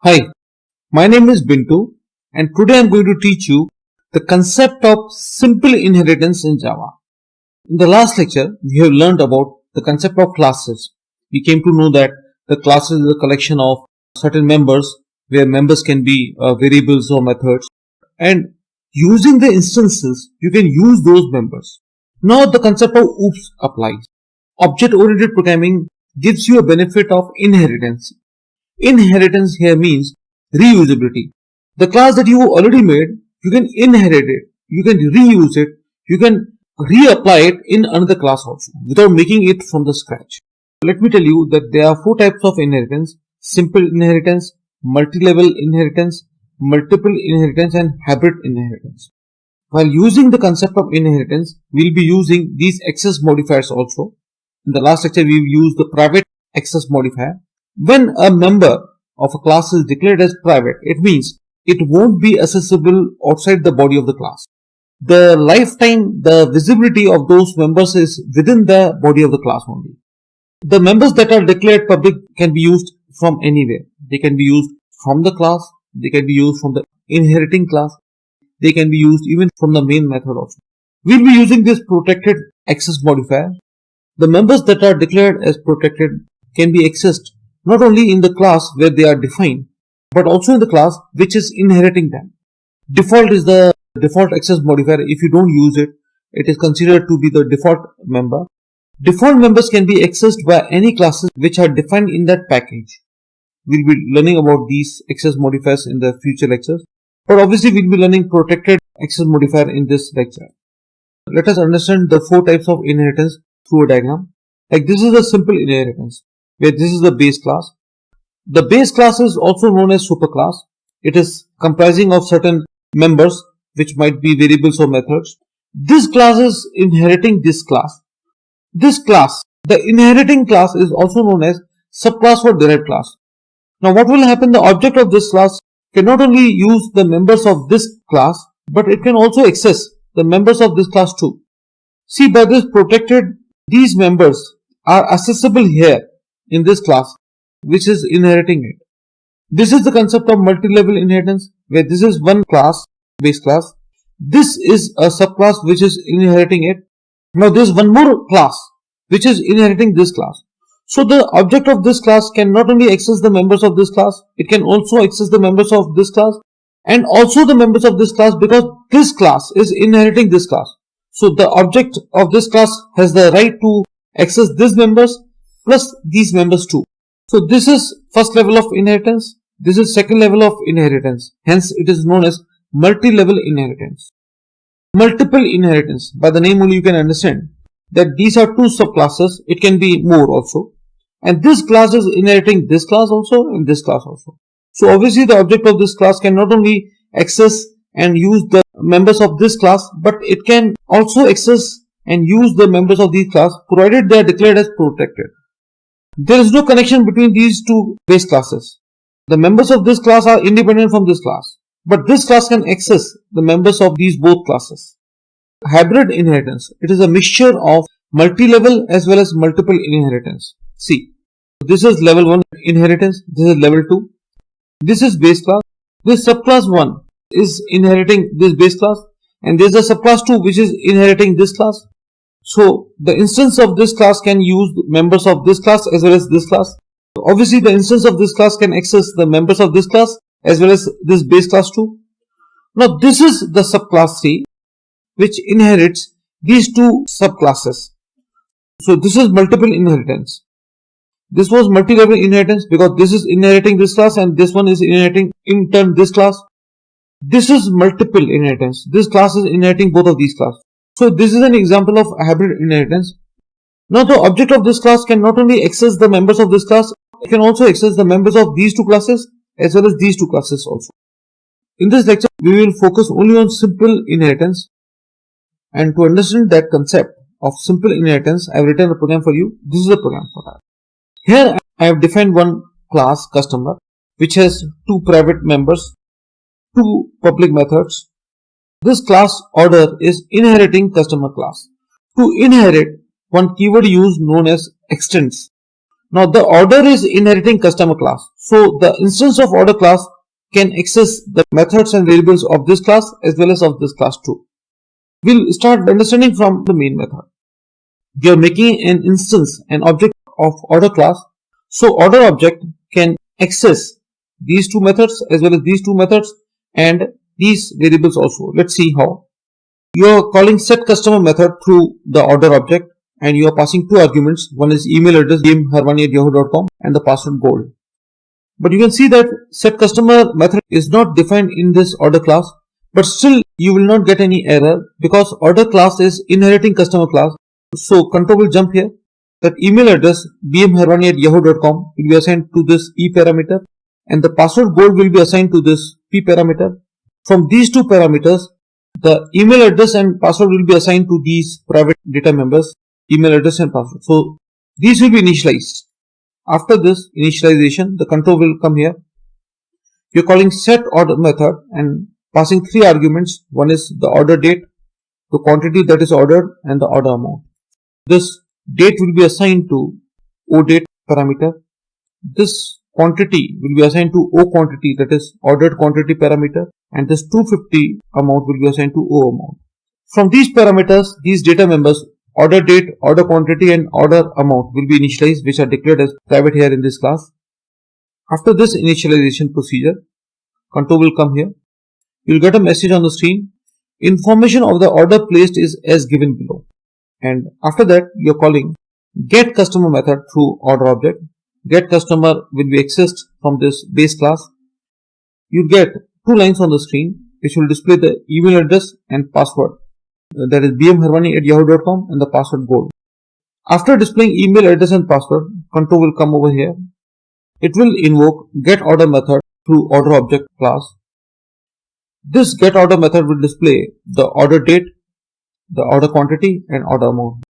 Hi, my name is Bintu and today I am going to teach you the concept of simple inheritance in Java. In the last lecture, we have learned about the concept of classes. We came to know that the class is a collection of certain members where members can be variables or methods, and using the instances you can use those members. Now the concept of OOPS applies. Object-oriented programming gives you a benefit of inheritance. Inheritance here means reusability. The class that you already made, you can inherit it, you can reuse it, you can reapply it in another class also without making it from the scratch. Let me tell you that there are four types of inheritance: simple inheritance, multi-level inheritance, multiple inheritance, and hybrid inheritance. While using the concept of inheritance, we'll be using these access modifiers also. In the last lecture, we've used the private access modifier. When a member of a class is declared as private, it means it won't be accessible outside the body of the class. The lifetime, the visibility of those members is within the body of the class only. The members that are declared public can be used from anywhere. They can be used from the class, they can be used from the inheriting class, they can be used even from the main method also. We'll be using this protected access modifier. The members that are declared as protected can be accessed not only in the class where they are defined, but also in the class which is inheriting them. Default is the default access modifier. If you don't use it, it is considered to be the default member. Default members can be accessed by any classes which are defined in that package. We'll be learning about these access modifiers in the future lectures, but obviously we'll be learning protected access modifier in this lecture. Let us understand the four types of inheritance through a diagram. Like this is a simple inheritance, where this is the base class. The base class is also known as superclass. It is comprising of certain members which might be variables or methods. This class is inheriting this class. This class, the inheriting class, is also known as subclass or derived class. Now what will happen? The object of this class can not only use the members of this class, but it can also access the members of this class too. See, by this protected, these members are accessible here in this class which is inheriting it. This is the concept of multi-level inheritance, where this is one class, base class. This is a subclass which is inheriting it. Now there is one more class which is inheriting this class. So the object of this class can not only access the members of this class, it can also access the members of this class and also the members of this class, because this class is inheriting this class. So the object of this class has the right to access these members plus these members too. So this is first level of inheritance, this is second level of inheritance. Hence it is known as multi-level inheritance. Multiple inheritance, by the name only you can understand that these are two subclasses, it can be more also. And this class is inheriting this class also and this class also. So obviously the object of this class can not only access and use the members of this class, but it can also access and use the members of these class provided they are declared as protected. There is no connection between these two base classes. The members of this class are independent from this class, but this class can access the members of these both classes. Hybrid inheritance, it is a mixture of multi-level as well as multiple inheritance. See, this is level 1 inheritance, this is level 2, this is base class, this subclass 1 is inheriting this base class, and there is a subclass 2 which is inheriting this class. So the instance of this class can use members of this class as well as this class. Obviously the instance of this class can access the members of this class as well as this base class too. Now this is the subclass 3 which inherits these two subclasses. So this is multiple inheritance. This was multi-level inheritance because this is inheriting this class and this one is inheriting in turn this class. This is multiple inheritance. This class is inheriting both of these classes. So this is an example of hybrid inheritance. Now the object of this class can not only access the members of this class, it can also access the members of these two classes as well as these two classes also. In this lecture, we will focus only on simple inheritance. And to understand that concept of simple inheritance, I have written a program for you. This is a program for that. Here I have defined one class, customer, which has two private members, two public methods. This class order is inheriting customer class. To inherit, one keyword used known as extends. Now the order is inheriting customer class. So the instance of order class can access the methods and variables of this class as well as of this class too. We'll start understanding from the main method. We are making an instance, an object of order class. So order object can access these two methods as well as these two methods and these variables also. Let's see how. You are calling set customer method through the order object and you are passing two arguments. One is email address bmharvani@yahoo.com and the password gold. But you can see that set customer method is not defined in this order class, but still you will not get any error because order class is inheriting customer class. So control will jump here. That email address bmharvani@yahoo.com will be assigned to this e parameter and the password gold will be assigned to this p parameter. From these two parameters, the email address and password will be assigned to these private data members, email address and password. So these will be initialized. After this initialization, the control will come here. You are calling set order method and passing three arguments. One is the order date, the quantity that is ordered and the order amount. This date will be assigned to ODate parameter. This quantity will be assigned to O quantity, that is ordered quantity parameter, and this 250 amount will be assigned to O amount. From these parameters, these data members order date, order quantity and order amount will be initialized, which are declared as private here in this class. After this initialization procedure, control will come here. You will get a message on the screen. Information of the order placed is as given below. And after that, you are calling get customer method through order object. Get customer will be accessed from this base class. You get two lines on the screen which will display the email address and password. That is bmharvani@yahoo.com and the password gold. After displaying email address and password, control will come over here. It will invoke get order method through order object class. This get order method will display the order date, the order quantity and order amount.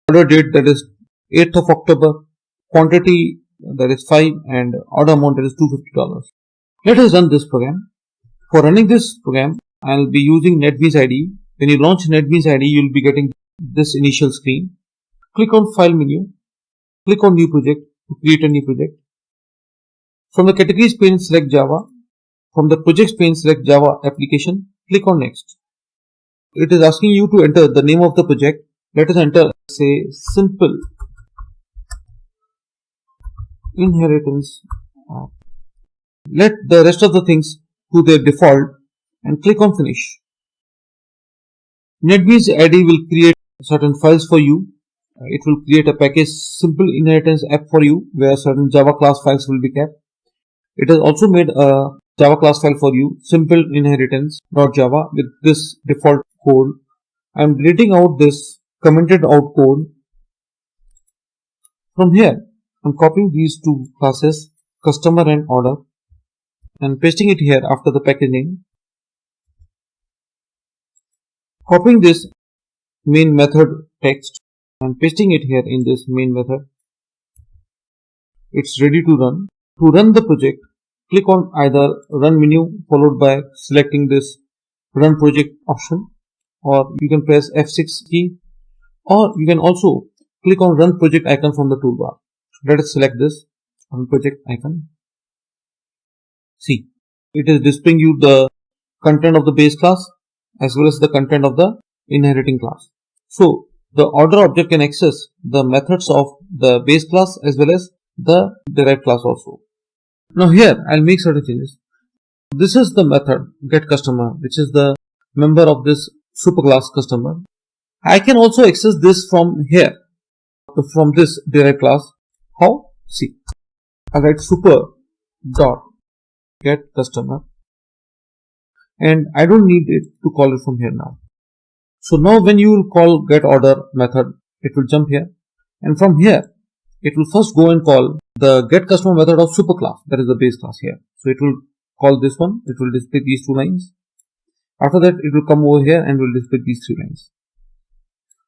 Order date, that is 8th of October, quantity, that is 5, and order amount, that is $250. Let us run this program. For running this program, I will be using NetBeans IDE. When you launch NetBeans IDE, you will be getting this initial screen. Click on File menu, click on New Project to create a new project. From the Categories pane, select Java. From the Projects pane, select Java Application. Click on Next. It is asking you to enter the name of the project. Let us enter, say, Simple Inheritance App. Let the rest of the things to their default and click on Finish. NetBeans IDE will create certain files for you. It will create a package Simple Inheritance App for you where certain Java class files will be kept. It has also made a Java class file for you, Simple Inheritance.java, with this default code. I am deleting out this commented out code. From here, I am copying these two classes, customer and order, and pasting it here after the package name. Copying this main method text and pasting it here in this main method. It's ready to run. To run the project, click on either Run menu followed by selecting this Run Project option, or you can press F6 key, or you can also click on Run Project icon from the toolbar. Let us select this Run Project icon. See, it is displaying you the content of the base class as well as the content of the inheriting class. So the order object can access the methods of the base class as well as the derived class also. Now here I'll make certain changes. This is the method get customer, which is the member of this superclass customer. I can also access this from here, from this derived class. How? See, I write super dot get customer, and I don't need it to call it from here now. So now when you will call get order method, it will jump here, and from here it will first go and call the get customer method of superclass, that is the base class here. So it will call this one, it will display these two lines. After that it will come over here and will display these three lines.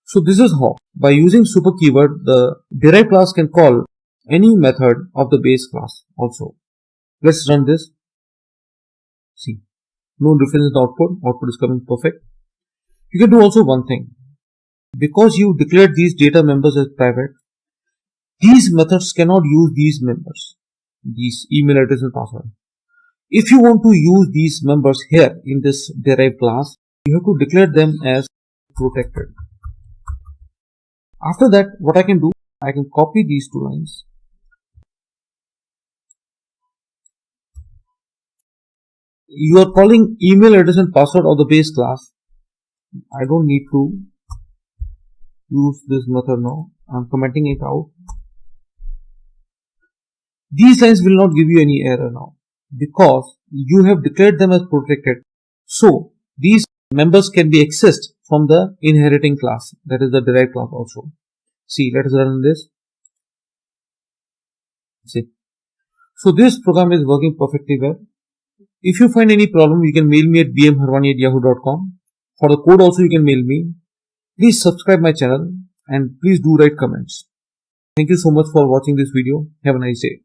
So this is how, by using super keyword, the derived class can call any method of the base class also. Let's run this. See, no difference in the output is coming perfect. You can do also one thing. Because you declared these data members as private, These methods cannot use these members, these email address and password. If you want to use these members here in this derived class, you have to declare them as protected. After that, what I can do, I can copy these two lines. You are calling email address and password of the base class. I don't need to use this method now. I'm commenting it out. These lines will not give you any error now because you have declared them as protected. So these members can be accessed from the inheriting class, that is the derived class also. See, let us run this. See. So this program is working perfectly well. If you find any problem, you can mail me at bmharwani@yahoo.com. For the code also you can mail me. Please subscribe my channel and please do write comments. Thank you so much for watching this video. Have a nice day.